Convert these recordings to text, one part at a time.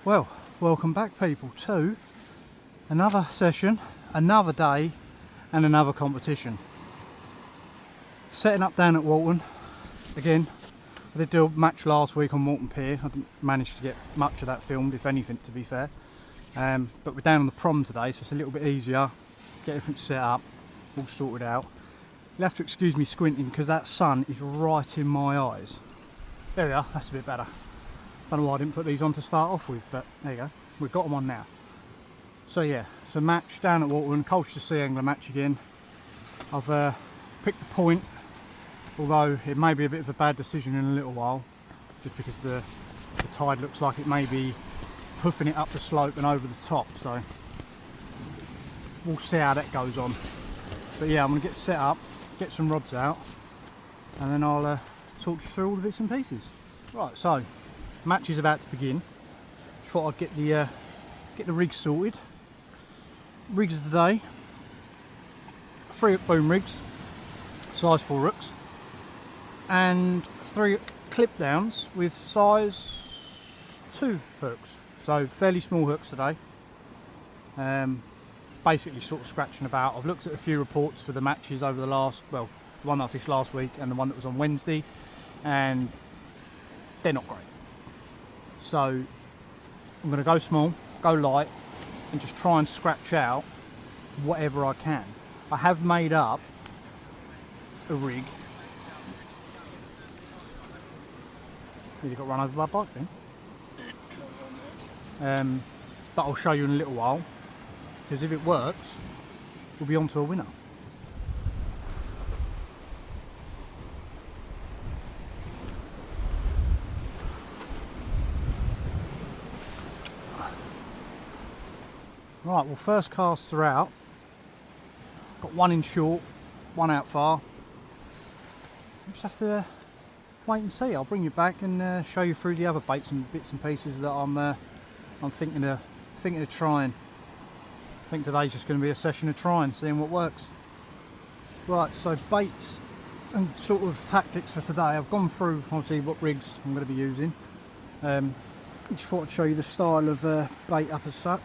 Well, welcome back people to another session, another day and another competition. Setting up down at Walton. Again, I did do a match last week on Walton Pier. I didn't manage to get much of that filmed, if anything, to be fair. But we're down on the prom today, so it's a little bit easier. Get everything set up, all sorted out. You'll have to excuse me squinting because that sun is right in my eyes. There we are, that's a bit better. Don't know why I didn't put these on to start off with, but there you go, we've got them on now. So yeah, it's a match down at Walton, Colchester Sea Angler match again. I've picked the point, although it may be a bit of a bad decision in a little while, just because the tide looks like it may be hoofing it up the slope and over the top, so we'll see how that goes on. But yeah, I'm going to get set up, get some rods out, and then I'll talk you through all the bits and pieces. Right, so match is about to begin. Just thought I'd get the rig sorted. Rigs of the day: 3 hook boom rigs, size 4 hooks, and 3 hook clip downs with size 2 hooks. So fairly small hooks today. Basically sort of scratching about. I've looked at a few reports for the matches over the last, well, the one that I fished last week and the one that was on Wednesday, and they're not great. So I'm going to go small, go light, and just try and scratch out whatever I can. I have made up a rig. Nearly got run over by a bike then. That I'll show you in a little while, because if it works, we'll be on to a winner. Right, well, first casts are out. Got one in short, one out far. We'll just have to wait and see. I'll bring you back and show you through the other baits and bits and pieces that I'm thinking of trying. I think today's just going to be a session of trying, seeing what works. Right, so baits and sort of tactics for today. I've gone through obviously what rigs I'm going to be using. Just thought I'd show you the style of bait up as such.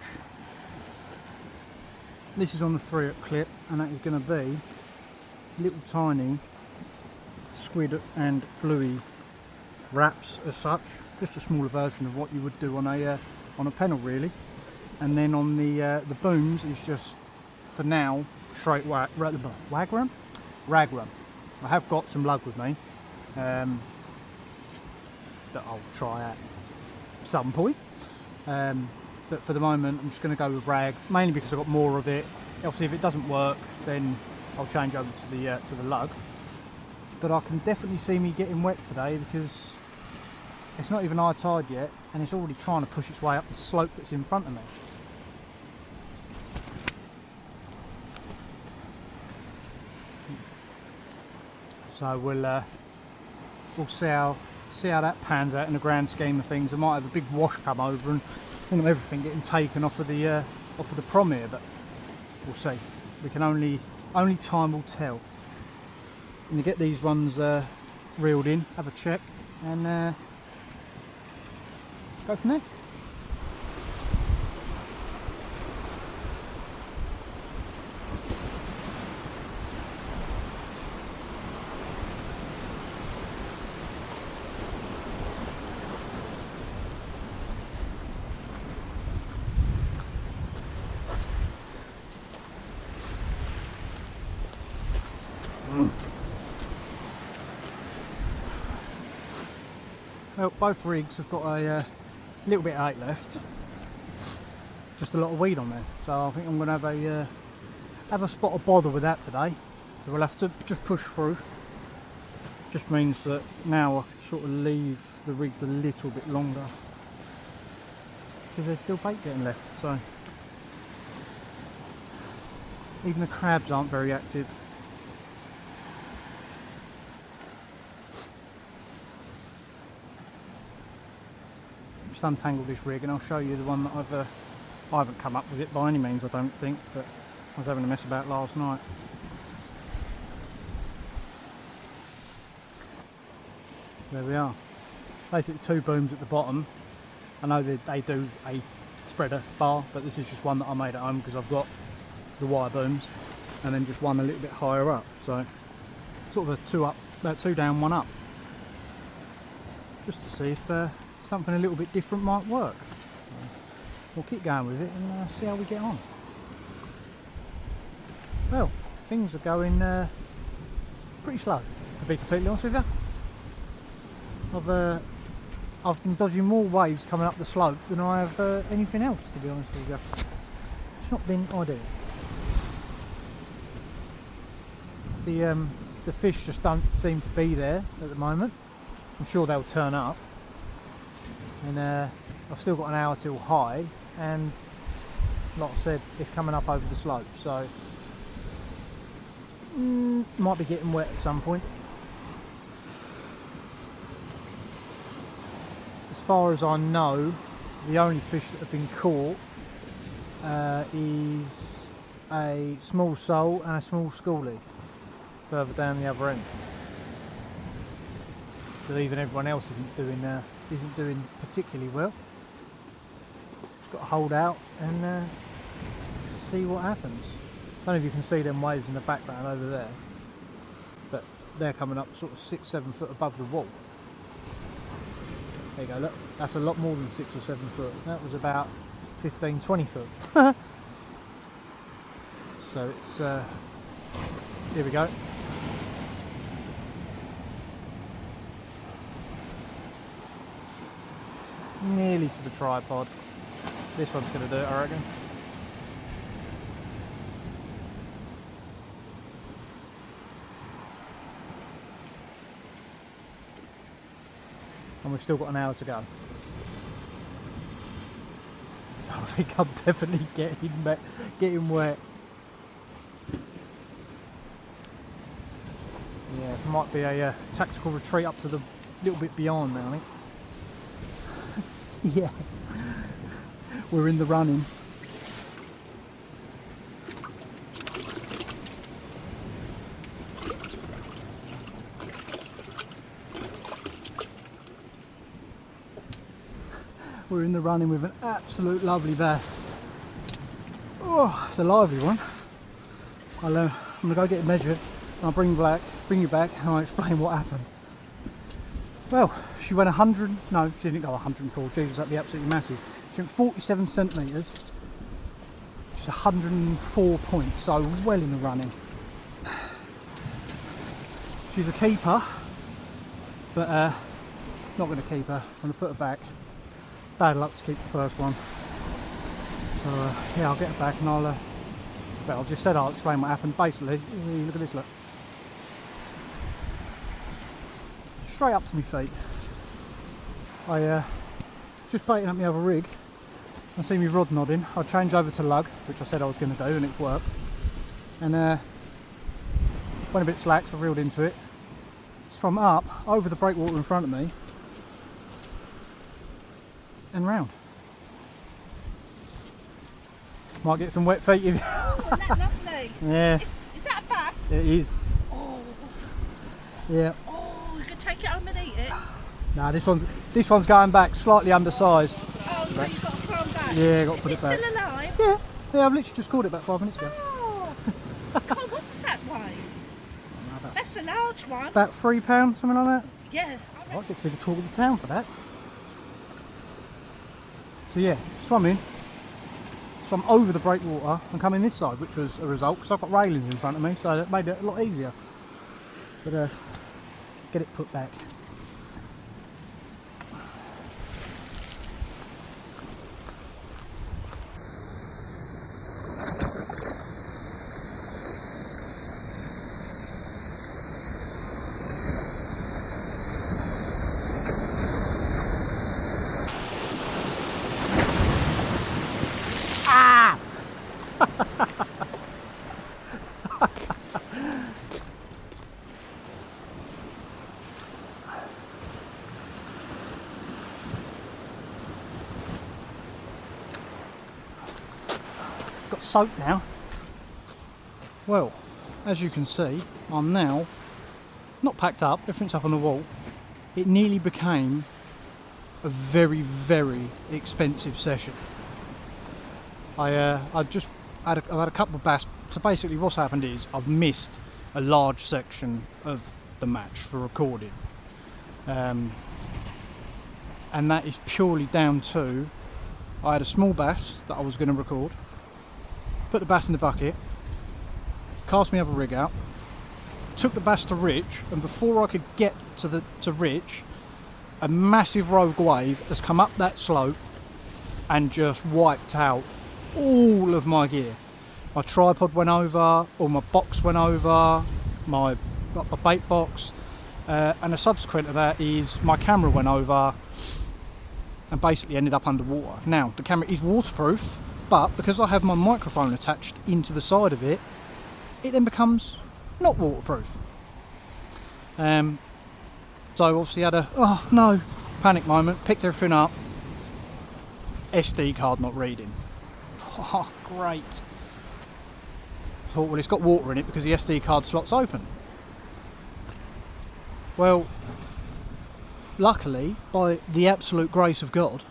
This is on the 3 hook clip, and that is going to be little tiny squid and bluey wraps as such. Just a smaller version of what you would do on a pennel really. And then on the booms is just, for now, straight rag run. I have got some lug with me that I'll try at some point. But for the moment I'm just going to go with rag, mainly because I've got more of it. Obviously if it doesn't work then I'll change over to the lug. But I can definitely see me getting wet today because it's not even high tide yet and it's already trying to push its way up the slope that's in front of me. So we'll see how that pans out in the grand scheme of things. I might have a big wash come over and everything getting taken off of the prom here, but we'll see. We can only time will tell. I'm gonna get these ones reeled in, have a check, and go from there. Well, both rigs have got a little bit of eight left, just a lot of weed on there, so I think I'm going to have a spot of bother with that today, so we'll have to just push through. Just means that now I can sort of leave the rigs a little bit longer because there's still bait getting left, so even the crabs aren't very active. Just untangle this rig and I'll show you the one that I haven't come up with it by any means, I don't think, but I was having a mess about last night. there we are. Basically 2 booms at the bottom. I know that they do a spreader bar, but this is just one that I made at home because I've got the wire booms, and then just one a little bit higher up. So sort of a 2 up, 2 down, 1 up. Just to see if something a little bit different might work. So we'll keep going with it and see how we get on. Well, things are going pretty slow, to be completely honest with you. I've been dodging more waves coming up the slope than I have anything else, to be honest with you. It's not been ideal. The fish just don't seem to be there at the moment. I'm sure they'll turn up. And I've still got an hour till high, and like I said, it's coming up over the slope, so might be getting wet at some point. As far as I know, the only fish that have been caught is a small sole and a small schoolie further down the other end. So even everyone else isn't doing particularly well. Just got to hold out and see what happens. I don't know if you can see them waves in the background over there, but they're coming up sort of 6-7 foot above the wall. There you go, look, that's a lot more than 6 or 7 foot. That was about 15-20 foot. So it's here we go. Nearly to the tripod. This one's going to do it, I reckon. And we've still got an hour to go. So I think I'm definitely getting wet. Yeah, it might be a tactical retreat up to the little bit beyond now, I think. Yes, we're in the running. We're in the running with an absolute lovely bass. Oh, it's a lively one. I'm gonna go get it measured, and I'll bring you back, and I'll explain what happened. Well, she went 100, no, she didn't go 104, Jesus, that'd be absolutely massive. She went 47 centimetres, which is 104 points, so well in the running. She's a keeper, but not going to keep her, I'm going to put her back. Bad luck to keep the first one. So yeah, I'll get her back and I've just said I'll explain what happened. Basically, look at this, look. Straight up to my feet. I just baiting up my other rig. I see my rod nodding. I changed over to lug, which I said I was going to do, and it's worked. And went a bit slack, so I reeled into it. Swum up over the breakwater in front of me and round. Might get some wet feet. Oh, isn't that lovely? Yeah. Is that a bass? It is. Oh. Yeah. Oh, you can take it home and eat it. Nah, this one's going back slightly undersized. Oh, so you've got to throw them back. Yeah, got to put it back. Is it still alive? Yeah. Yeah, I've literally just caught it about 5 minutes ago. Oh. God, what does that weigh? That's a large one. About £3, something like that. Yeah. I get to be the talk of the town for that. So yeah, swum over the breakwater and come in this side, which was a result because I've got railings in front of me, so that made it a lot easier. But get it put back. Got soaked now. Well, as you can see, I'm now not packed up, everything's up on the wall, it nearly became a very, very expensive session. I've had a couple of bass. So basically what's happened is I've missed a large section of the match for recording. And that is purely down to, I had a small bass that I was going to record, put the bass in the bucket, cast my other rig out, took the bass to Rich, and before I could get to Rich, a massive rogue wave has come up that slope and just wiped out all of my gear. My tripod went over, all my box went over, my bait box, and a subsequent to that is my camera went over and basically ended up underwater. Now, the camera is waterproof, but because I have my microphone attached into the side of it, it then becomes not waterproof. So obviously had a, oh no, panic moment, picked everything up, SD card not reading. Oh, great. I thought, well, it's got water in it because the SD card slot's open. Well, luckily, by the absolute grace of God,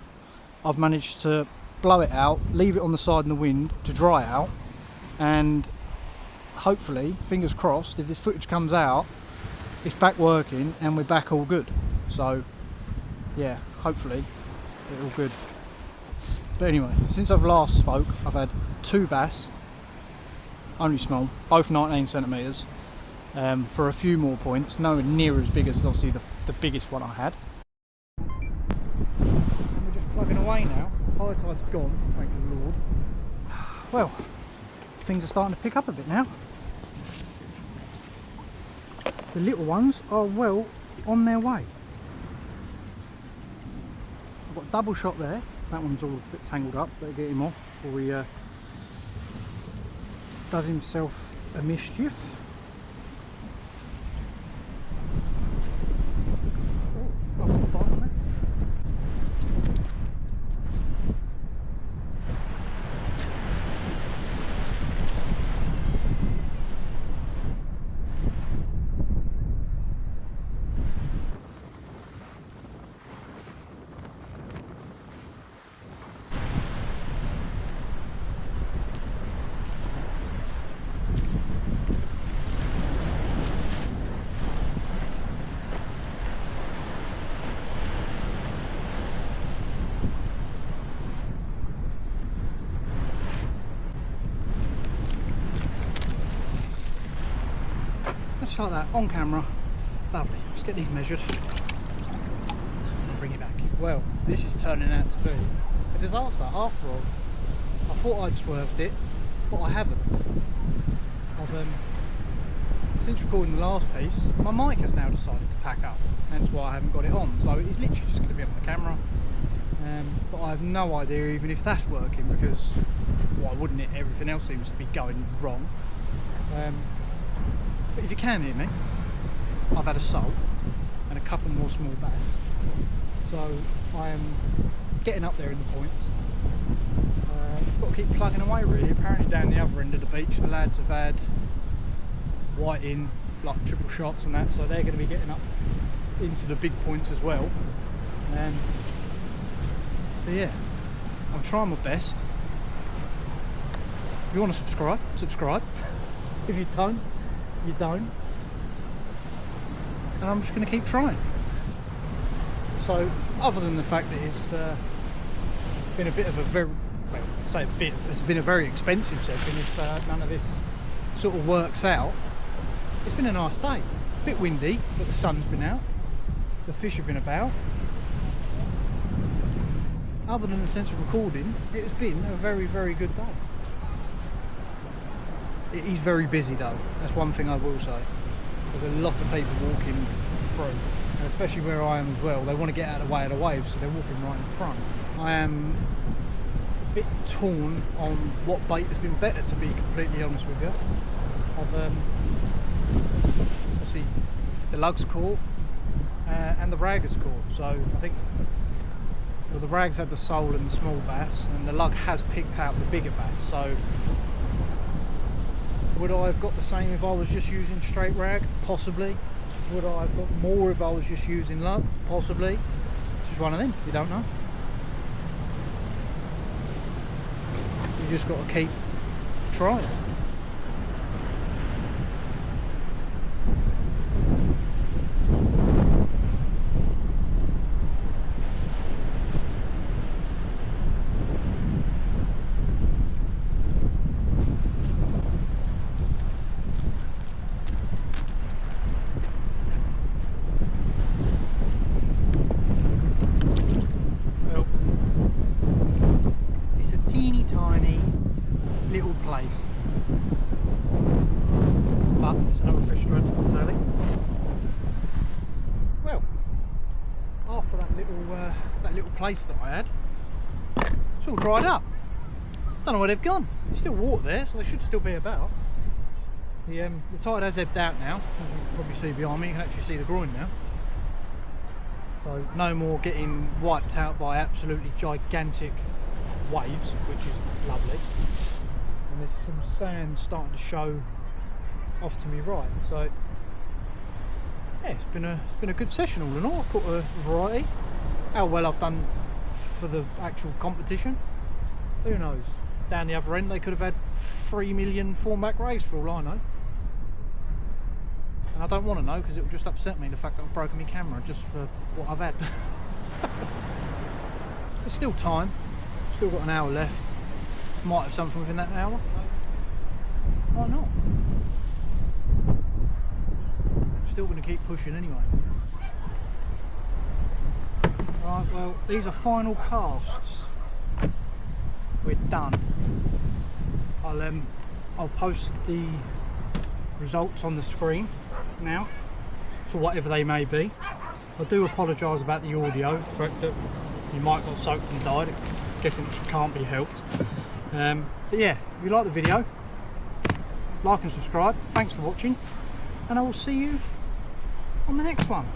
I've managed to blow it out, leave it on the side in the wind to dry out, and hopefully, fingers crossed, if this footage comes out, it's back working and we're back all good. So, yeah, hopefully, it's all good. But anyway, since I've last spoke, I've had 2 bass, only small, both 19 centimetres, for a few more points, nowhere near as big as obviously the biggest one I had. And we're just plugging away now. High tide's gone, thank the Lord. Well, things are starting to pick up a bit now. The little ones are well on their way. I've got a double shot there. That one's all a bit tangled up. Better get him off before he does himself a mischief. Oh, I've got a bite on there. Just like that, on camera. Lovely. Let's get these measured. Bring it back. Well, this is turning out to be a disaster after all. I thought I'd swerved it, but I haven't. Since recording the last piece, my mic has now decided to pack up, hence why I haven't got it on. So it's literally just going to be on the camera. But I have no idea even if that's working, because why wouldn't it? Everything else seems to be going wrong. But if you can hear me, I've had a salt and a couple more small bass. So I am getting up there in the points. Just got to keep plugging away really. Apparently down the other end of the beach the lads have had whiting, like triple shots and that, so they're going to be getting up into the big points as well. So yeah, I'm trying my best. If you want to subscribe. If you don't, you don't. And I'm just going to keep trying. So, other than the fact that it's been a bit of a very, well, I say a bit, it's been a very expensive session if none of this sort of works out. It's been a nice day. A bit windy, but the sun's been out. The fish have been about. Other than the sense of recording, it has been a very, very good day. It is very busy though, that's one thing I will say. There's a lot of people walking through, and especially where I am as well. They want to get out of the way of the waves, so they're walking right in front. I am a bit torn on what bait has been better, to be completely honest with you. Obviously the lug's caught and the rag has caught, so I think the rag's had the sole and the small bass, and the lug has picked out the bigger bass. So would I have got the same if I was just using straight rag? Possibly. Would I have got more if I was just using luck? Possibly. It's just one of them, you don't know. You just got to keep trying. Tiny little place, but it's another fish strand, I'll tell you. Well, after that little place that I had, it's all dried up. Don't know where they've gone. There's still water there, so they should still be about. The tide has ebbed out now, as you can probably see behind me. You can actually see the groin now. So no more getting wiped out by absolutely gigantic waves, which is lovely. And there's some sand starting to show off to me right. So yeah, it's been a good session all in all. I've caught a variety. How well I've done for the actual competition, who knows? Down the other end they could have had 3 million form-back rays for all I know. And I don't want to know, because it will just upset me, the fact that I've broken my camera just for what I've had. There's still time. Still got an hour left. Might have something within that hour. Why not? Still going to keep pushing anyway. Right, well, these are final casts. We're done. I'll post the results on the screen now, for whatever they may be. I do apologise about the audio, the fact that you might got soaked and died. Guessing it can't be helped. But yeah, if you like the video, like and subscribe. Thanks for watching, and I will see you on the next one.